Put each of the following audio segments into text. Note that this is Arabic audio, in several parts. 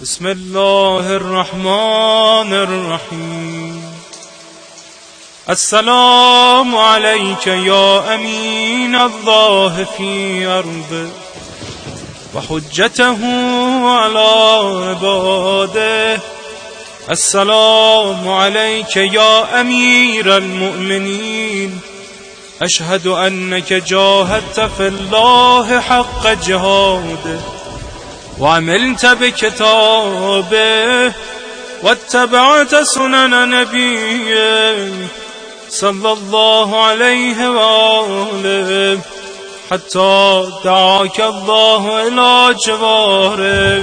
بسم الله الرحمن الرحيم. السلام عليك يا أمين الله في أرضه وحجته على عباده. السلام عليك يا أمير المؤمنين. أشهد أنك جاهدت في الله حق جهاده وعملت بكتابه واتبعت سنن نبيه صلى الله عليه وآله حتى دعاك الله إلى جواره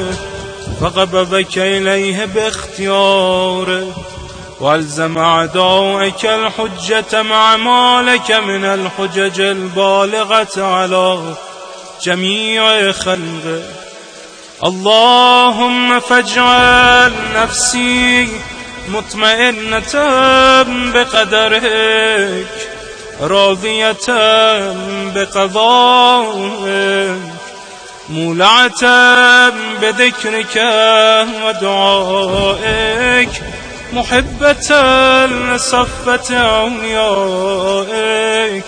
فقبضك إليه باختياره والزم أعداءك الحجة مع ما لك من الحجج البالغة على جميع خلقه. اللهم فاجعل نفسي مطمئنة بقدرك راضية بقضائك مولعة بذكرك ودعائك محبة لصفة أوليائك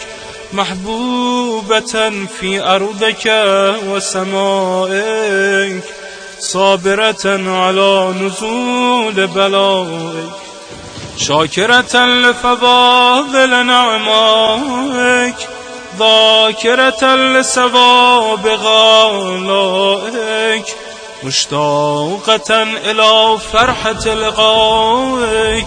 محبوبة في أرضك وسمائك صابرة على نزول بلائك شاكرة لفضائل نعمائك ذاكرة لثواب غالائك مشتاقة إلى فرحة لقائك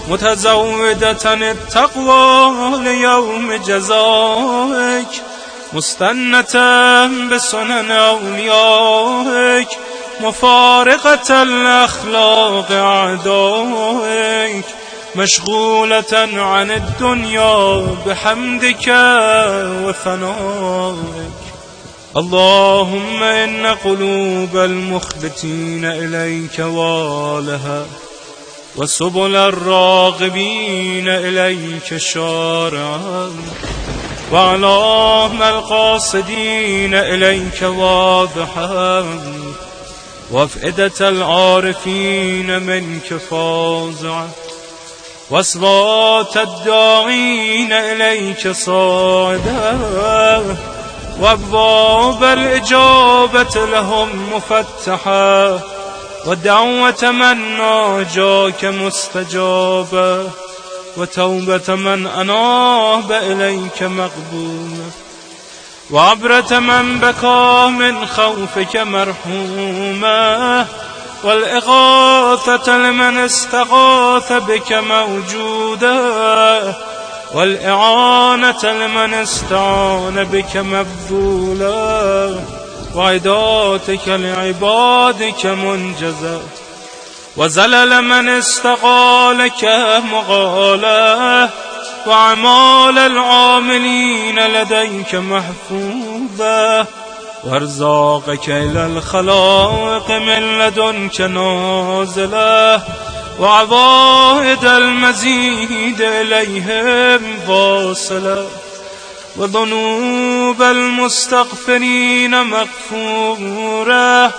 متزودة التقوى ليوم جزائك مستنة بسنن أوليائك مفارقة الأخلاق أعدائك مشغولة عن الدنيا بحمدك وثنائك. اللهم إن قلوب المخبتين إليك والها وسبل الراغبين إليك شارعا وأعلام القاصدين إليك واضحا وأفئدة العارفين منك فازعا وأصوات الداعين إليك صاعدا وأبواب الإجابة لهم مفتحا ودعوة من ناجاك مستجابة وتوبة من أناب إليك مقبولة وعبرة من بكى من خوفك مرحومة والإغاثة لمن استغاث بك موجودة والإعانة لمن استعان بك مبذولة وعداتك لعبادك منجزة وزلل من استقالك مغالة وأعمال العاملين لديك محفوظة وارزاقك إلى الخلائق من لدنك نازلة وعوائد المزيد إليهم واصلة وذنوب المستغفرين مغفورة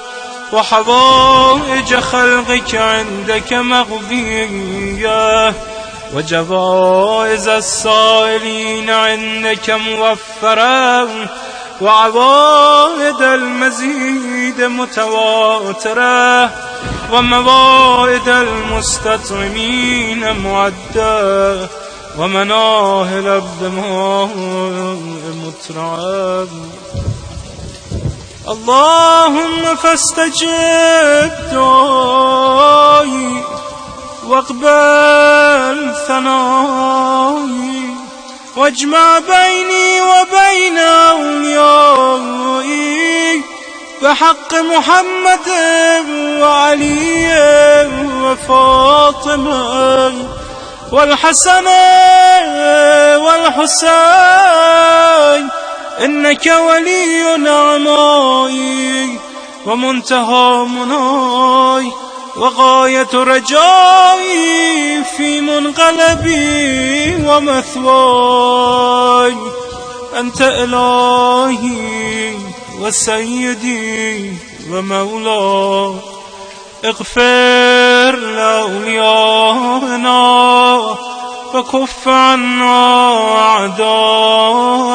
وحوائج خلقك عندك مغفية وجوائز السائلين عندك موفرة وعوائد المزيد متواترة وموائد المستطعمين معدة ومناهل الدماء مترعة. اللهم فاستجب دعائي واقبل ثنائي واجمع بيني وبين أوليائي بحق محمد وعلي وفاطمة والحسن والحسين إنك ولي نعمائي ومنتهى مناي وغاية رجائي في منقلبي ومثواي أنت إلهي وسيدي ومولاي اغفر لأوليائنا وكف عنا أعداءنا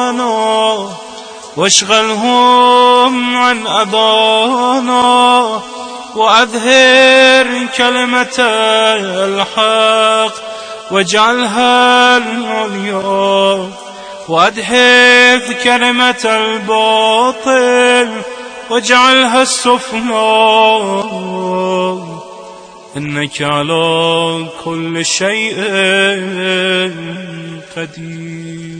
واشغلهم عن أبانا وأظهر كلمة الحق واجعلها العليا وأدحض كلمة الباطل واجعلها السفلى إنك على كل شيء قدير.